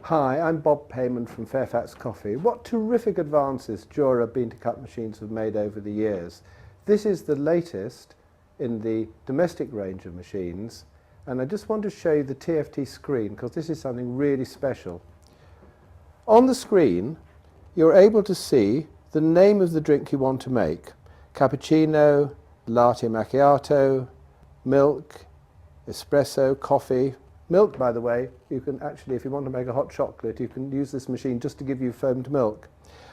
Hi, I'm Bob Payman from Fairfax Coffee. What terrific advances Jura bean-to-cup machines have made over the years. This is the latest in the domestic range of machines, and I just want to show you the TFT screen because this is something really special. On the screen you're able to see the name of the drink you want to make: cappuccino, latte macchiato, milk, espresso, coffee. Milk, by the way, you can actually, if you want to make a hot chocolate, you can use this machine just to give you foamed milk.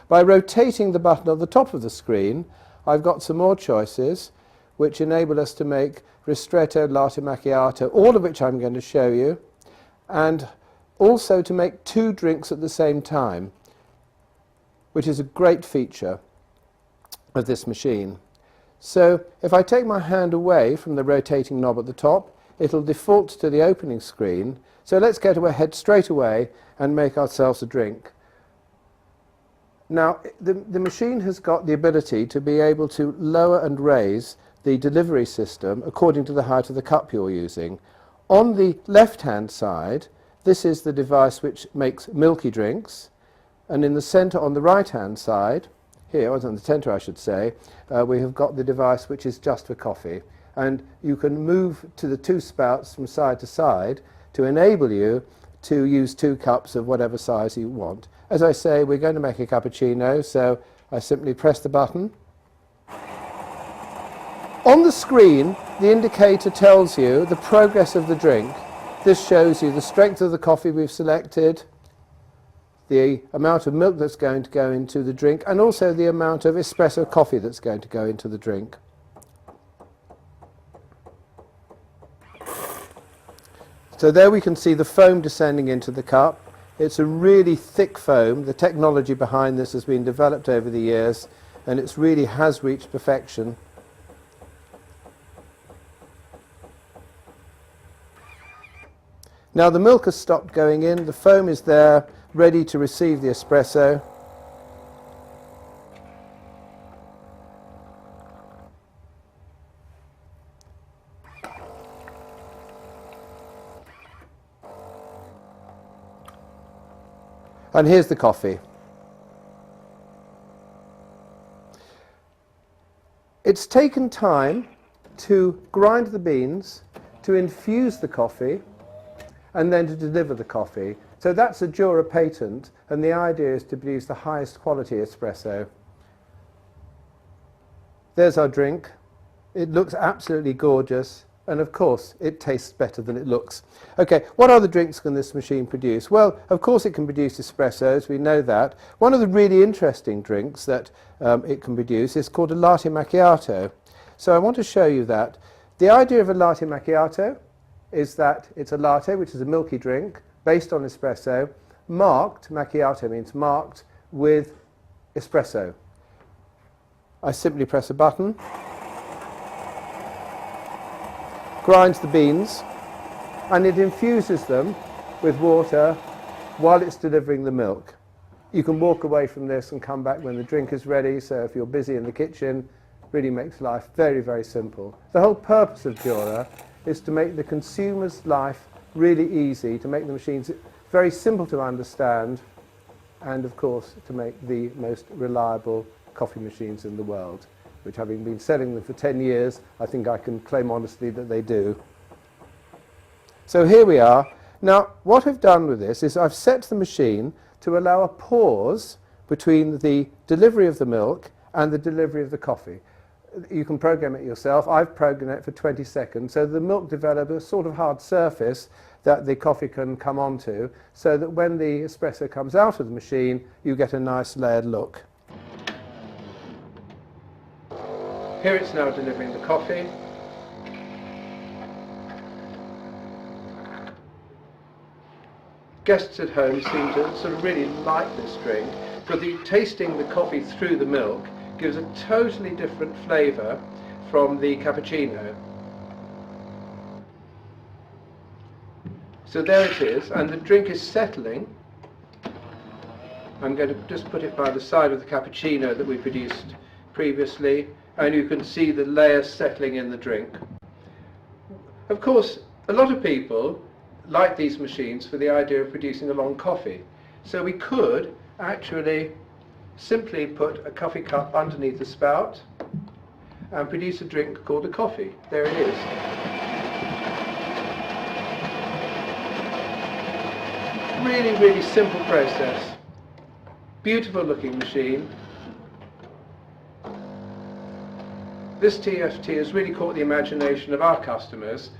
By rotating the button on the top of the screen, I've got some more choices which enable us to make ristretto, latte macchiato, all of which I'm going to show you, and also to make two drinks at the same time, which is a great feature of this machine. So if I take my hand away from the rotating knob at the top, it'll default to the opening screen. So let's go ahead straight away and make ourselves a drink. Now, the machine has got the ability to be able to lower and raise the delivery system according to the height of the cup you're using. On the left-hand side, this is the device which makes milky drinks, and in the center on the right-hand side, here, or in the center I should say, we have got the device which is just for coffee. And you can move to the two spouts from side to side to enable you to use two cups of whatever size you want. As I say, we're going to make a cappuccino, so I simply press the button. On the screen, the indicator tells you the progress of the drink. This shows you the strength of the coffee we've selected, the amount of milk that's going to go into the drink, and also the amount of espresso coffee that's going to go into the drink. So there we can see the foam descending into the cup. It's a really thick foam. The technology behind this has been developed over the years, and it really has reached perfection. Now the milk has stopped going in. The foam is there, ready to receive the espresso. And here's the coffee. It's taken time to grind the beans, to infuse the coffee, and then to deliver the coffee. So that's a Jura patent, and the idea is to produce the highest quality espresso. There's our drink. It looks absolutely gorgeous. And of course, it tastes better than it looks. Okay, what other drinks can this machine produce? Well, of course it can produce espressos, we know that. One of the really interesting drinks that it can produce is called a latte macchiato. So I want to show you that. The idea of a latte macchiato is that it's a latte, which is a milky drink, based on espresso, marked, macchiato means marked, with espresso. I simply press a button, grinds the beans, and it infuses them with water while it's delivering the milk. You can walk away from this and come back when the drink is ready, so if you're busy in the kitchen, really makes life very, very simple. The whole purpose of Jura is to make the consumer's life really easy, to make the machines very simple to understand, and of course to make the most reliable coffee machines in the world, which, having been selling them for 10 years, I think I can claim honestly that they do. So here we are. Now, what I've done with this is I've set the machine to allow a pause between the delivery of the milk and the delivery of the coffee. You can program it yourself. I've programmed it for 20 seconds, so the milk develops a sort of hard surface that the coffee can come onto, so that when the espresso comes out of the machine, you get a nice layered look. Here it's now delivering the coffee. Guests at home seem to sort of really like this drink because tasting the coffee through the milk gives a totally different flavour from the cappuccino. So there it is, and the drink is settling. I'm going to just put it by the side of the cappuccino that we produced previously, and you can see the layers settling in the drink. Of course, a lot of people like these machines for the idea of producing a long coffee. So we could actually simply put a coffee cup underneath the spout and produce a drink called a coffee. There it is. Really, really simple process. Beautiful looking machine. This TFT has really caught the imagination of our customers,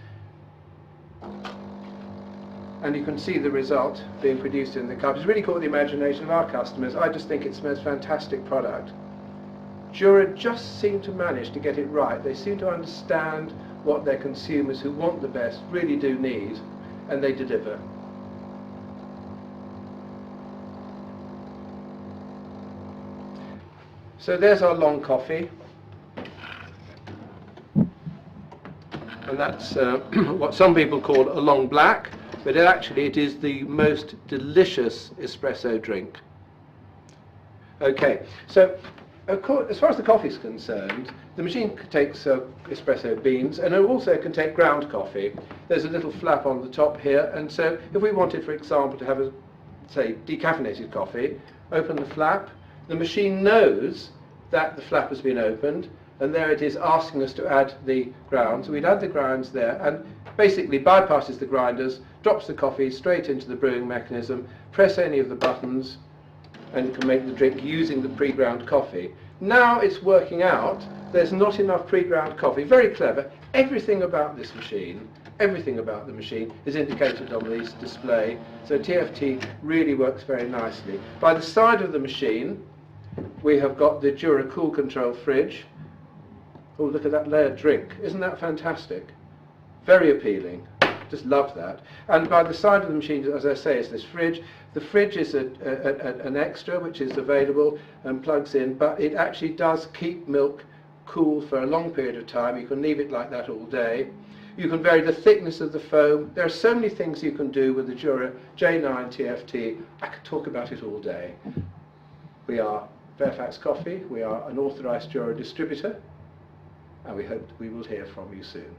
and you can see the result being produced in the cup. It's really caught the imagination of our customers. I just think it's the most fantastic product. Jura just seem to manage to get it right. They seem to understand what their consumers who want the best really do need, and they deliver. So there's our long coffee, and that's what some people call a long black, but it is the most delicious espresso drink. Okay, so as far as the coffee is concerned, the machine takes espresso beans, and it also can take ground coffee. There's a little flap on the top here, and so if we wanted, for example, to have a, say, decaffeinated coffee, open the flap. The machine knows that the flap has been opened, and there it is asking us to add the grounds. So we'd add the grounds there, and basically bypasses the grinders, drops the coffee straight into the brewing mechanism, press any of the buttons, and you can make the drink using the pre-ground coffee. Now it's working out there's not enough pre-ground coffee. Very clever. Everything about this machine, everything about the machine is indicated on this display. So TFT really works very nicely. By the side of the machine, we have got the Jura Cool Control fridge. Oh, look at that layered drink. Isn't that fantastic? Very appealing. Just love that. And by the side of the machine, as I say, is this fridge. The fridge is an extra which is available and plugs in, but it actually does keep milk cool for a long period of time. You can leave it like that all day. You can vary the thickness of the foam. There are so many things you can do with the Jura J9 TFT. I could talk about it all day. We are Fairfax Coffee. We are an authorised Jura distributor, and we hope we will hear from you soon.